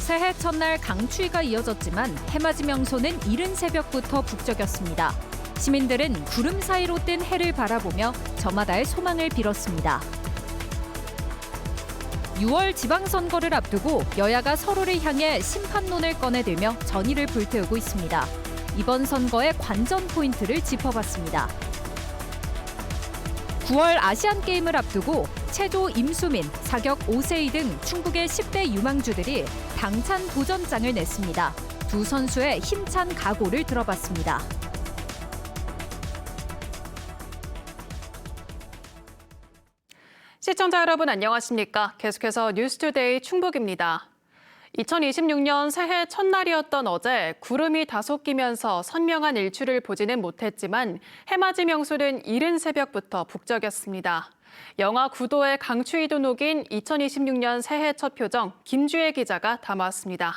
새해 첫날 강추위가 이어졌지만 해맞이 명소는 이른 새벽부터 북적였습니다. 시민들은 구름 사이로 뜬 해를 바라보며 저마다의 소망을 빌었습니다. 6월 지방선거를 앞두고 여야가 서로를 향해 심판론을 꺼내들며 전의를 불태우고 있습니다. 이번 선거의 관전 포인트를 짚어봤습니다. 9월 아시안게임을 앞두고 체조 임수민, 사격 오세희 등 충북의 10대 유망주들이 당찬 도전장을 냈습니다. 두 선수의 힘찬 각오를 들어봤습니다. 시청자 여러분 안녕하십니까? 계속해서 뉴스투데이 충북입니다. 2026년 새해 첫날이었던 어제 구름이 다소 끼면서 선명한 일출을 보지는 못했지만 해맞이 명소는 이른 새벽부터 북적였습니다. 영하 9도의 강추위도 녹인 2026년 새해 첫 표정 김주혜 기자가 담아왔습니다.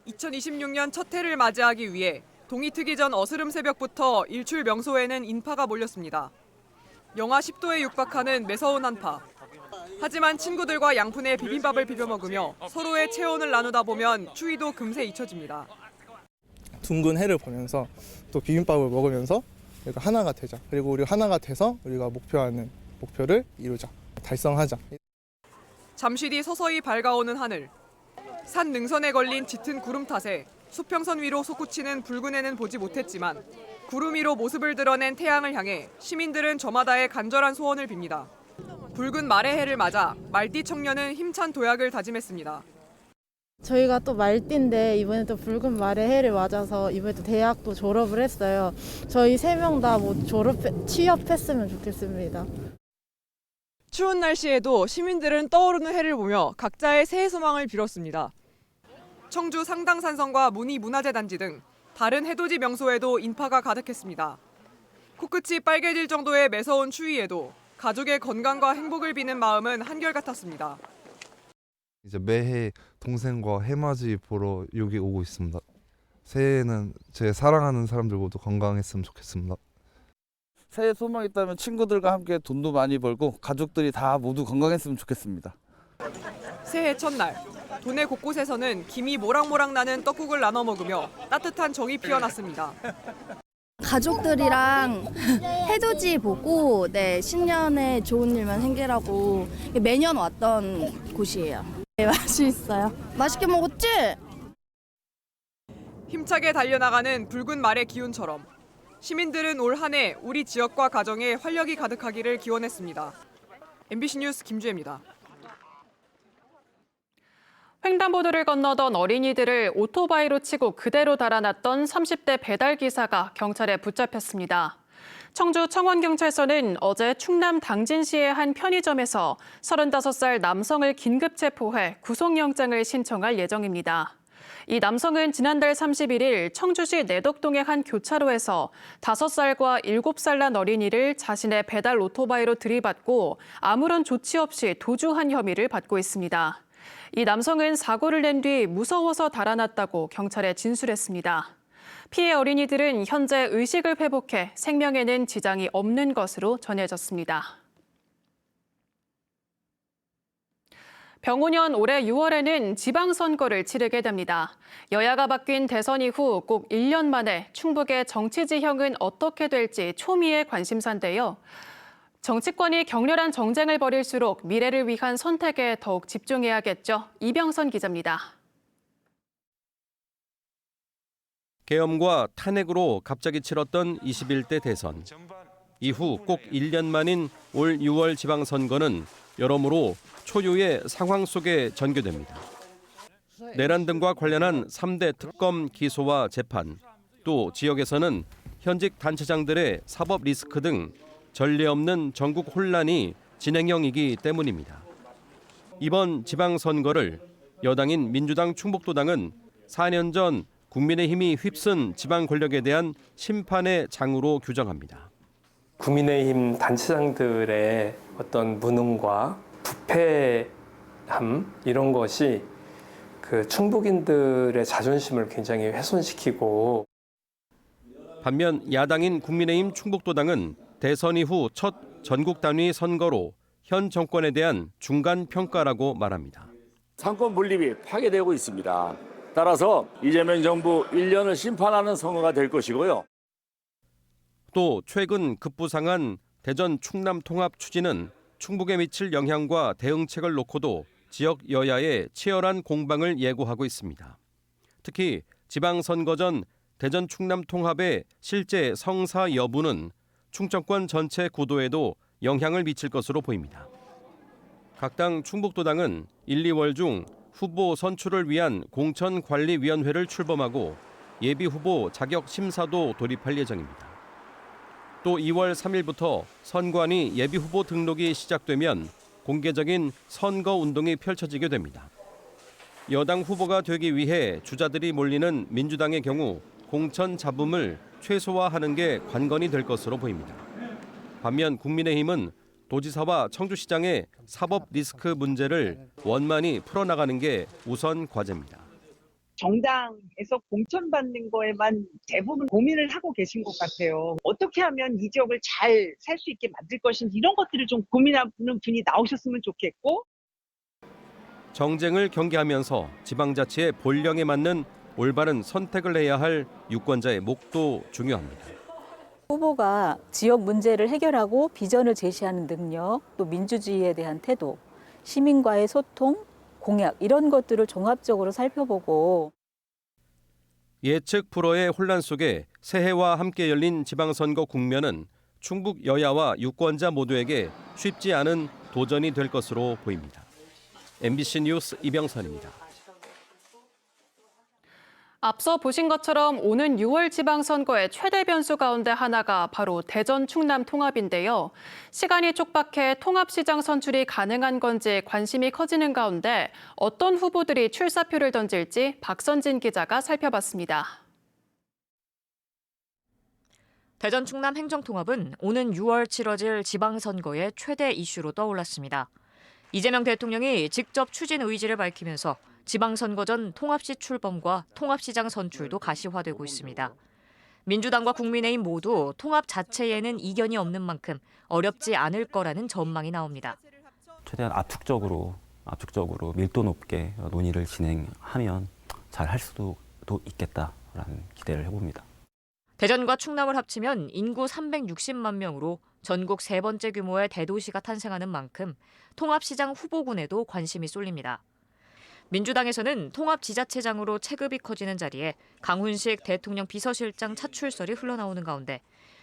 2026년 첫 해를 맞이하기 위해 동이 트기 전 어스름 새벽부터 일출 명소에는 인파가 몰렸습니다. 영하 10도에 육박하는 매서운 한파. 하지만 친구들과 양푼에 비빔밥을 비벼 먹으며 서로의 체온을 나누다 보면 추위도 금세 잊혀집니다. 둥근 해를 보면서 또 비빔밥을 먹으면서 우리가 하나가 되자. 그리고 우리 하나가 돼서 우리가 목표하는 목표를 이루자. 달성하자. 잠시 뒤 서서히 밝아오는 하늘. 산 능선에 걸린 짙은 구름 탓에 수평선 위로 솟구치는 붉은 해는 보지 못했지만 구름 위로 모습을 드러낸 태양을 향해 시민들은 저마다의 간절한 소원을 빕니다. 붉은 말의 해를 맞아 말띠 청년은 힘찬 도약을 다짐했습니다. 저희가 또 말띠인데 이번에 또 붉은 말의 해를 맞아서 이번에 또 대학도 졸업을 했어요. 저희 3명 다 취업했으면 좋겠습니다. 추운 날씨에도 시민들은 떠오르는 해를 보며 각자의 새해 소망을 빌었습니다. 청주 상당산성과 문희문화재단지 등 다른 해돋이 명소에도 인파가 가득했습니다. 코끝이 빨개질 정도의 매서운 추위에도 가족의 건강과 행복을 비는 마음은 한결같았습니다. 이제 매해 동생과 해맞이 보러 여기 오고 있습니다. 새해에는 제 사랑하는 사람들 모두 건강했으면 좋겠습니다. 새해 소망이 있다면 친구들과 함께 돈도 많이 벌고 가족들이 다 모두 건강했으면 좋겠습니다. 새해 첫날, 도내 곳곳에서는 김이 모락모락 나는 떡국을 나눠 먹으며 따뜻한 정이 피어났습니다. 가족들이랑 해돋이 보고 신년에 좋은 일만 생기라고 매년 왔던 곳이에요. 네, 맛있어요. 맛있게 먹었지? 힘차게 달려나가는 붉은 말의 기운처럼 시민들은 올 한 해 우리 지역과 가정에 활력이 가득하기를 기원했습니다. MBC 뉴스 김주혜입니다. 횡단보도를 건너던 어린이들을 오토바이로 치고 그대로 달아났던 30대 배달기사가 경찰에 붙잡혔습니다. 청주 청원경찰서는 어제 충남 당진시의 한 편의점에서 35살 남성을 긴급 체포해 구속영장을 신청할 예정입니다. 이 남성은 지난달 31일 청주시 내덕동의 한 교차로에서 5살과 7살 난 어린이를 자신의 배달 오토바이로 들이받고 아무런 조치 없이 도주한 혐의를 받고 있습니다. 이 남성은 사고를 낸 뒤 무서워서 달아났다고 경찰에 진술했습니다. 피해 어린이들은 현재 의식을 회복해 생명에는 지장이 없는 것으로 전해졌습니다. 병오년 올해 6월에는 지방선거를 치르게 됩니다. 여야가 바뀐 대선 이후 꼭 1년 만에 충북의 정치 지형은 어떻게 될지 초미의 관심사인데요. 정치권이 격렬한 정쟁을 벌일수록 미래를 위한 선택에 더욱 집중해야겠죠. 이병선 기자입니다. 계엄과 탄핵으로 갑자기 치렀던 21대 대선. 이후 꼭 1년 만인 올 6월 지방선거는 여러모로 초유의 상황 속에 전개됩니다. 내란 등과 관련한 3대 특검 기소와 재판, 또 지역에서는 현직 단체장들의 사법 리스크 등 전례 없는 전국 혼란이 진행형이기 때문입니다. 이번 지방선거를 여당인 민주당 충북도당은 4년 전 국민의힘이 휩쓴 지방 권력에 대한 심판의 장으로 규정합니다. 국민의힘 단체장들의 어떤 무능과 부패함 이런 것이 그 충북인들의 자존심을 굉장히 훼손시키고 반면 야당인 국민의힘 충북도당은 대선 이후 첫 전국 단위 선거로 현 정권에 대한 중간 평가라고 말합니다. 상권 분립이 파괴되고 있습니다. 따라서 이재명 정부 1년을 심판하는 선거가 될 것이고요. 또 최근 급부상한 대전 충남 통합 추진은 충북에 미칠 영향과 대응책을 놓고도 지역 여야의 치열한 공방을 예고하고 있습니다. 특히 지방선거 전 대전 충남 통합의 실제 성사 여부는 충청권 전체 구도에도 영향을 미칠 것으로 보입니다. 각 당 충북도당은 1, 2월 중 후보 선출을 위한 공천관리위원회를 출범하고 예비 후보 자격 심사도 돌입할 예정입니다. 또 2월 3일부터 선관위 예비 후보 등록이 시작되면 공개적인 선거 운동이 펼쳐지게 됩니다. 여당 후보가 되기 위해 주자들이 몰리는 민주당의 경우 공천 잡음을 최소화하는 게 관건이 될 것으로 보입니다. 반면 국민의힘은 도지사와 청주시장의 사법 리스크 문제를 원만히 풀어나가는 게 우선 과제입니다. 정당에서 공천받는 거에만 대부분 고민을 하고 계신 것 같아요. 어떻게 하면 이 지역을 잘 살 수 있게 만들 것인지 이런 것들을 좀 고민하는 분이 나오셨으면 좋겠고. 정쟁을 경계하면서 지방자치의 본령에 맞는 올바른 선택을 해야 할 유권자의 목도 중요합니다. 후보가 지역 문제를 해결하고 비전을 제시하는 능력, 또 민주주의에 대한 태도, 시민과의 소통, 공약 이런 것들을 종합적으로 살펴보고 예측 불허의 혼란 속에 새해와 함께 열린 지방선거 국면은 충북 여야와 유권자 모두에게 쉽지 않은 도전이 될 것으로 보입니다. MBC 뉴스 이병선입니다. 앞서 보신 것처럼 오는 6월 지방선거의 최대 변수 가운데 하나가 바로 대전 충남 통합인데요. 시간이 촉박해 통합시장 선출이 가능한 건지 관심이 커지는 가운데 어떤 후보들이 출사표를 던질지 박선진 기자가 살펴봤습니다. 대전 충남 행정통합은 오는 6월 치러질 지방선거의 최대 이슈로 떠올랐습니다. 이재명 대통령이 직접 추진 의지를 밝히면서 지방선거 전 통합시 출범과 통합시장 선출도 가시화되고 있습니다. 민주당과 국민의힘 모두 통합 자체에는 이견이 없는 만큼 어렵지 않을 거라는 전망이 나옵니다. 최대한 압축적으로 밀도 높게 논의를 진행하면 잘 할 수도 있겠다라는 기대를 해봅니다. 대전과 충남을 합치면 인구 360만 명으로 전국 세 번째 규모의 대도시가 탄생하는 만큼 통합시장 후보군에도 관심이 쏠립니다. 민주당에서는 통합지자체장으로 체급이 커지는 자리에 강훈식 대통령 비서실장 차출설이 흘러나오는 가운데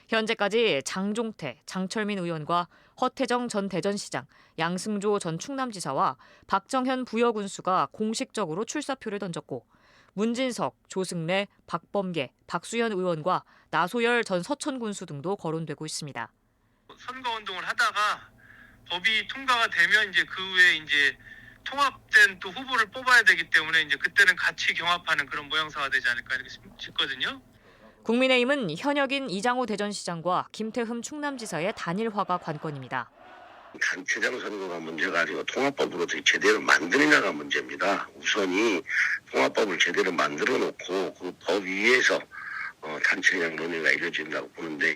현재까지 장종태, 장철민 의원과 허태정 전 대전시장, 양승조 전 충남지사와 박정현 부여군수가 공식적으로 출사표를 던졌고 문진석, 조승래, 박범계, 박수현 의원과 나소열 전 서천군수 등도 거론되고 있습니다. 선거운동을 하다가 법이 통과가 되면 이제 그 후에 통합된 또 후보를 뽑아야 되기 때문에 그때는 같이 경합하는 그런 모양새가 되지 않을까 이렇게 싶거든요. 국민의힘은 현역인 이장호 대전시장과 김태흠 충남지사의 단일화가 관건입니다. 단체장 선거가 문제가 아니고 통합법으로 제대로 만드느냐가 문제입니다. 우선이 통합법을 제대로 만들어 놓고 그 법 위에서 단체장 논의가 이루어진다고 보는데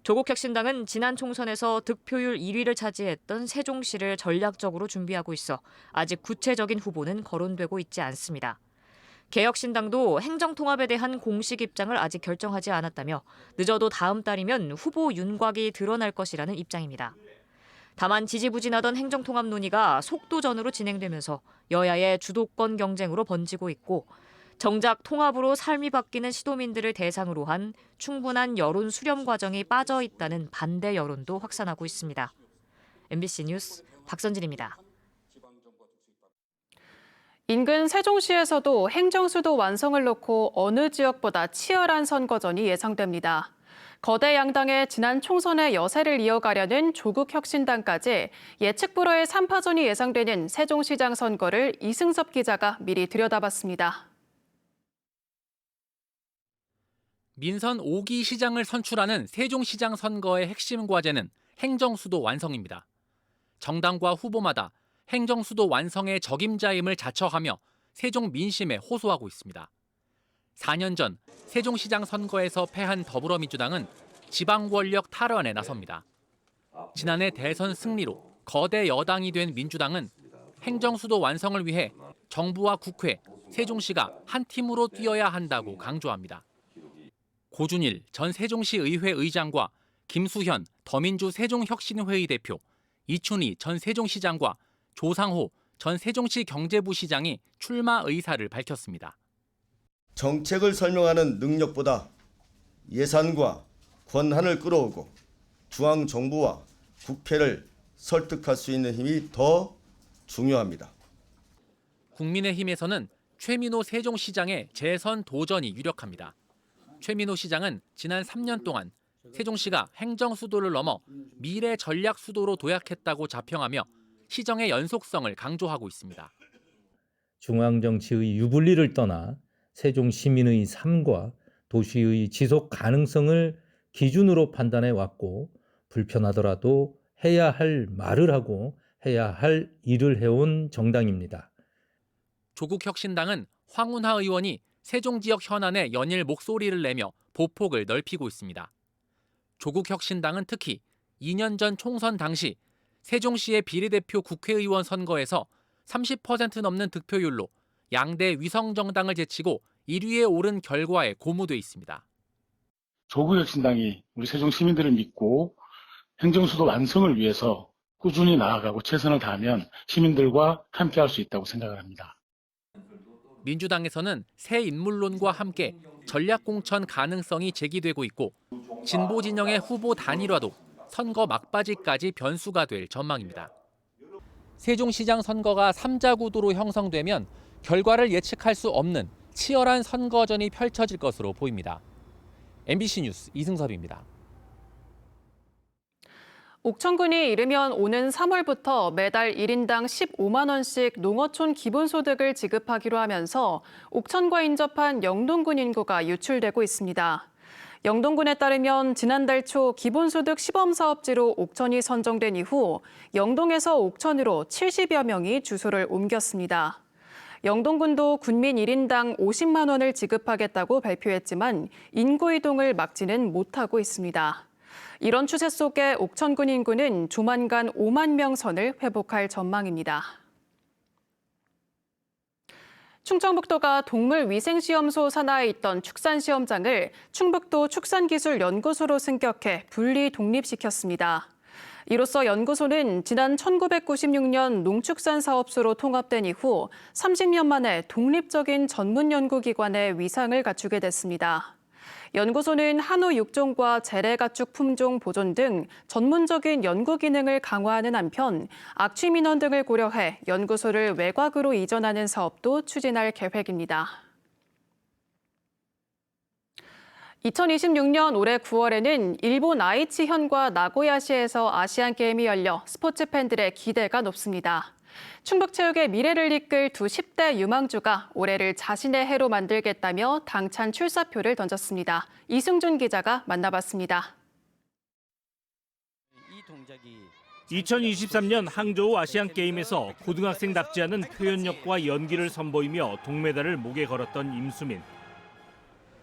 조국혁신당은 지난 총선에서 득표율 1위를 차지했던 세종시를 전략적으로 준비하고 있어 아직 구체적인 후보는 거론되고 있지 않습니다. 개혁신당도 행정통합에 대한 공식 입장을 아직 결정하지 않았다며 늦어도 다음 달이면 후보 윤곽이 드러날 것이라는 입장입니다. 다만 지지부진하던 행정통합 논의가 속도전으로 진행되면서 여야의 주도권 경쟁으로 번지고 있고 정작 통합으로 삶이 바뀌는 시도민들을 대상으로 한 충분한 여론 수렴 과정이 빠져 있다는 반대 여론도 확산하고 있습니다. MBC 뉴스 박선진입니다. 인근 세종시에서도 행정수도 완성을 놓고 어느 지역보다 치열한 선거전이 예상됩니다. 거대 양당의 지난 총선의 여세를 이어가려는 조국혁신당까지 예측 불허의 3파전이 예상되는 세종시장 선거를 이승섭 기자가 미리 들여다봤습니다. 민선 5기 시장을 선출하는 세종시장 선거의 핵심 과제는 행정수도 완성입니다. 정당과 후보마다 행정수도 완성의 적임자임을 자처하며 세종 민심에 호소하고 있습니다. 4년 전 세종시장 선거에서 패한 더불어민주당은 지방 권력 탈환에 나섭니다. 지난해 대선 승리로 거대 여당이 된 민주당은 행정수도 완성을 위해 정부와 국회, 세종시가 한 팀으로 뛰어야 한다고 강조합니다. 고준일 전 세종시 의회 의장과 김수현 더민주 세종혁신회의 대표, 이춘희 전 세종시장과 조상호 전 세종시 경제부 시장이 출마 의사를 밝혔습니다. 정책을 설명하는 능력보다 예산과 권한을 끌어오고 중앙정부와 국회를 설득할 수 있는 힘이 더 중요합니다. 국민의힘에서는 최민호 세종시장의 재선 도전이 유력합니다. 최민호 시장은 지난 3년 동안 세종시가 행정수도를 넘어 미래 전략수도로 도약했다고 자평하며 시정의 연속성을 강조하고 있습니다. 중앙정치의 유불리를 떠나 세종 시민의 삶과 도시의 지속 가능성을 기준으로 판단해 왔고 불편하더라도 해야 할 말을 하고 해야 할 일을 해온 정당입니다. 조국혁신당은 황운하 의원이 세종 지역 현안에 연일 목소리를 내며 보폭을 넓히고 있습니다. 조국혁신당은 특히 2년 전 총선 당시 세종시의 비례대표 국회의원 선거에서 30% 넘는 득표율로 양대 위성정당을 제치고 1위에 오른 결과에 고무돼 있습니다. 조국혁신당이 우리 세종 시민들을 믿고 행정수도 완성을 위해서 꾸준히 나아가고 최선을 다하면 시민들과 함께할 수 있다고 생각을 합니다. 민주당에서는 새 인물론과 함께 전략공천 가능성이 제기되고 있고 진보 진영의 후보 단일화도 선거 막바지까지 변수가 될 전망입니다. 세종시장 선거가 3자 구도로 형성되면 결과를 예측할 수 없는 치열한 선거전이 펼쳐질 것으로 보입니다. MBC 뉴스 이승섭입니다. 옥천군이 이르면 오는 3월부터 매달 1인당 15만 원씩 농어촌 기본소득을 지급하기로 하면서 옥천과 인접한 영동군 인구가 유출되고 있습니다. 영동군에 따르면 지난달 초 기본소득 시범사업지로 옥천이 선정된 이후 영동에서 옥천으로 70여 명이 주소를 옮겼습니다. 영동군도 군민 1인당 50만 원을 지급하겠다고 발표했지만 인구 이동을 막지는 못하고 있습니다. 이런 추세 속에 옥천군 인구는 조만간 5만 명 선을 회복할 전망입니다. 충청북도가 동물위생시험소 산하에 있던 축산시험장을 충북도 축산기술연구소로 승격해 분리 독립시켰습니다. 이로써 연구소는 지난 1996년 농축산사업소로 통합된 이후 30년 만에 독립적인 전문연구기관의 위상을 갖추게 됐습니다. 연구소는 한우 육종과 재래가축 품종 보존 등 전문적인 연구 기능을 강화하는 한편 악취 민원 등을 고려해 연구소를 외곽으로 이전하는 사업도 추진할 계획입니다. 2026년 올해 9월에는 일본 아이치현과 나고야시에서 아시안게임이 열려 스포츠 팬들의 기대가 높습니다. 충북체육의 미래를 이끌 두 10대 유망주가 올해를 자신의 해로 만들겠다며 당찬 출사표를 던졌습니다. 이승준 기자가 만나봤습니다. 2023년 항저우 아시안게임에서 고등학생답지 않은 표현력과 연기를 선보이며 동메달을 목에 걸었던 임수민.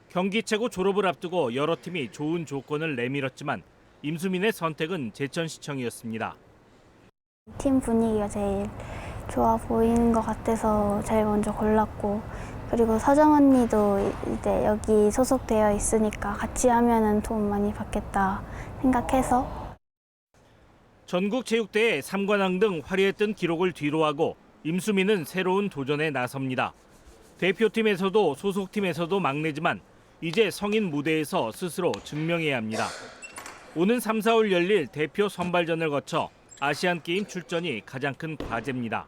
경기 최고 졸업을 앞두고 여러 팀이 좋은 조건을 내밀었지만 임수민의 선택은 제천시청이었습니다. 팀 분위기가 제일 좋아 보이는 것 같아서 제일 먼저 골랐고, 그리고 서정 언니도 이제 여기 소속되어 있으니까 같이 하면은 도움 많이 받겠다 생각해서. 전국체육대회 3관왕 등 화려했던 기록을 뒤로하고 임수민은 새로운 도전에 나섭니다. 대표팀에서도 소속팀에서도 막내지만 이제 성인 무대에서 스스로 증명해야 합니다. 오는 3, 4월 열릴 대표 선발전을 거쳐 아시안게임 출전이 가장 큰 과제입니다.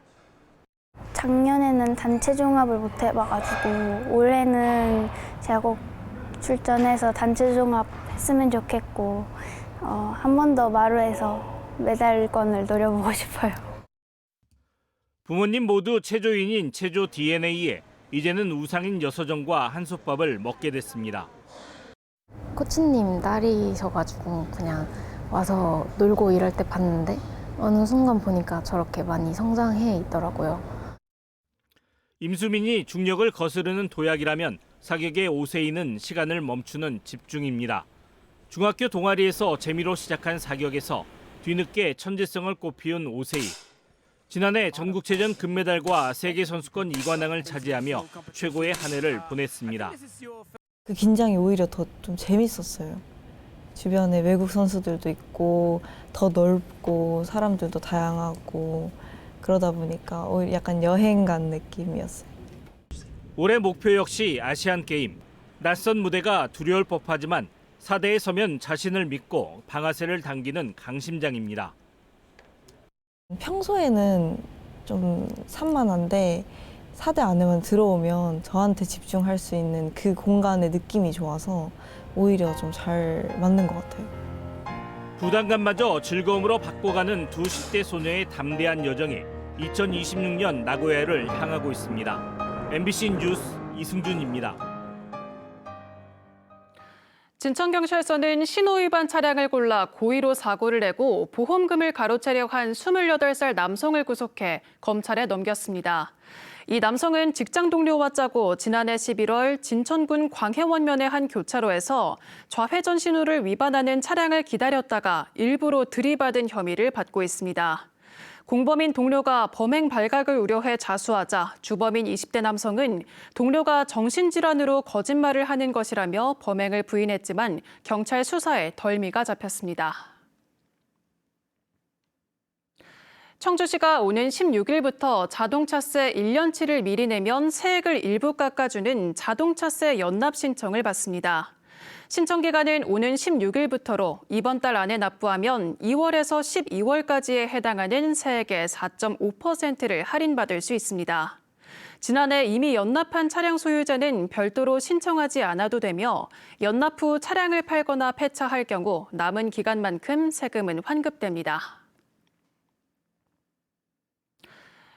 작년에는 단체 종합을 못 해봐가지고 올해는 제가 꼭 출전해서 단체 종합 했으면 좋겠고 한 번 더 마루에서 메달권을 노려보고 싶어요. 부모님 모두 체조인인 체조 DNA에 이제는 우상인 여서정과 한솥밥을 먹게 됐습니다. 코치님 딸이셔가지고 그냥 와서 놀고 이럴 때 봤는데 어느 순간 보니까 저렇게 많이 성장해 있더라고요. 임수민이 중력을 거스르는 도약이라면 사격의 오세이는 시간을 멈추는 집중입니다. 중학교 동아리에서 재미로 시작한 사격에서 뒤늦게 천재성을 꽃피운 오세희. 지난해 전국체전 금메달과 세계선수권 2관왕을 차지하며 최고의 한 해를 보냈습니다. 그 긴장이 오히려 더 좀 재밌었어요. 주변에 외국 선수들도 있고 더 넓고 사람들도 다양하고 그러다 보니까 오히려 약간 여행 간 느낌이었어요. 올해 목표 역시 아시안게임. 낯선 무대가 두려울 법하지만 4대에 서면 자신을 믿고 방아쇠를 당기는 강심장입니다. 평소에는 좀 산만한데 4대 안에만 들어오면 저한테 집중할 수 있는 그 공간의 느낌이 좋아서 오히려 좀 잘 맞는 것 같아요. 부담감마저 즐거움으로 바꿔가는 두 10대 소녀의 담대한 여정이 2026년 나고야를 향하고 있습니다. MBC 뉴스 이승준입니다. 진천경찰서는 신호위반 차량을 골라 고의로 사고를 내고 보험금을 가로채려 한 28살 남성을 구속해 검찰에 넘겼습니다. 이 남성은 직장 동료와 짜고 지난해 11월 진천군 광해원면의 한 교차로에서 좌회전 신호를 위반하는 차량을 기다렸다가 일부러 들이받은 혐의를 받고 있습니다. 공범인 동료가 범행 발각을 우려해 자수하자 주범인 20대 남성은 동료가 정신질환으로 거짓말을 하는 것이라며 범행을 부인했지만 경찰 수사에 덜미가 잡혔습니다. 청주시가 오는 16일부터 자동차세 1년치를 미리 내면 세액을 일부 깎아주는 자동차세 연납 신청을 받습니다. 신청 기간은 오는 16일부터로 이번 달 안에 납부하면 2월에서 12월까지에 해당하는 세액의 4.5%를 할인받을 수 있습니다. 지난해 이미 연납한 차량 소유자는 별도로 신청하지 않아도 되며 연납 후 차량을 팔거나 폐차할 경우 남은 기간만큼 세금은 환급됩니다.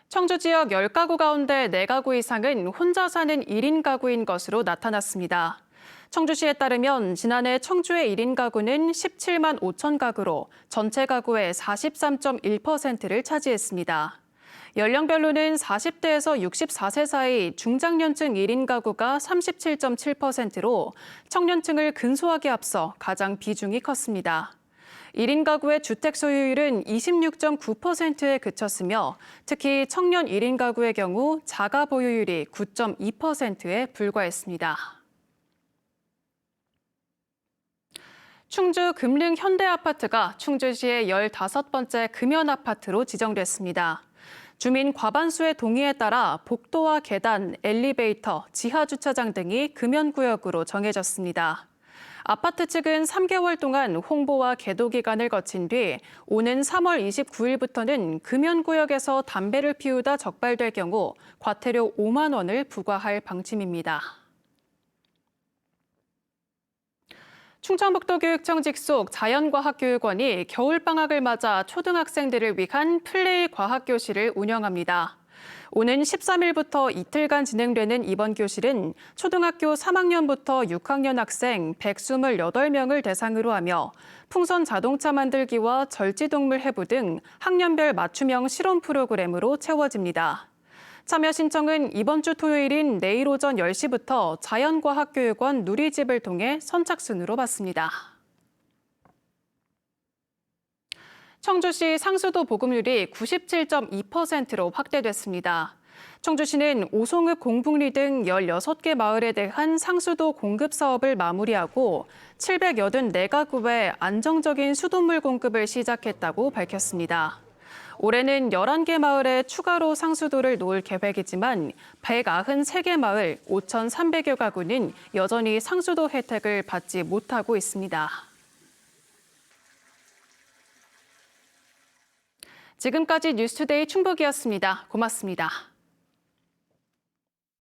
청주 지역 10가구 가운데 4가구 이상은 혼자 사는 1인 가구인 것으로 나타났습니다. 청주시에 따르면 지난해 청주의 1인 가구는 17만 5천 가구로 전체 가구의 43.1%를 차지했습니다. 연령별로는 40대에서 64세 사이 중장년층 1인 가구가 37.7%로 청년층을 근소하게 앞서 가장 비중이 컸습니다. 1인 가구의 주택 소유율은 26.9%에 그쳤으며 특히 청년 1인 가구의 경우 자가 보유율이 9.2%에 불과했습니다. 충주 금릉 현대아파트가 충주시의 15번째 금연아파트로 지정됐습니다. 주민 과반수의 동의에 따라 복도와 계단, 엘리베이터, 지하주차장 등이 금연구역으로 정해졌습니다. 아파트 측은 3개월 동안 홍보와 계도 기간을 거친 뒤 오는 3월 29일부터는 금연구역에서 담배를 피우다 적발될 경우 과태료 5만 원을 부과할 방침입니다. 충청북도 교육청 직속 자연과학교육원이 겨울방학을 맞아 초등학생들을 위한 플레이 과학교실을 운영합니다. 오는 13일부터 이틀간 진행되는 이번 교실은 초등학교 3학년부터 6학년 학생 128명을 대상으로 하며 풍선 자동차 만들기와 절지동물 해부 등 학년별 맞춤형 실험 프로그램으로 채워집니다. 참여 신청은 이번 주 토요일인 내일 오전 10시부터 자연과학교육원 누리집을 통해 선착순으로 받습니다. 청주시 상수도 보급률이 97.2%로 확대됐습니다. 청주시는 오송읍 공북리 등 16개 마을에 대한 상수도 공급 사업을 마무리하고 784가구에 안정적인 수돗물 공급을 시작했다고 밝혔습니다. 올해는 11개 마을에 추가로 상수도를 놓을 계획이지만 193개 마을 5,300여 가구는 여전히 상수도 혜택을 받지 못하고 있습니다. 지금까지 뉴스투데이 충북이었습니다. 고맙습니다.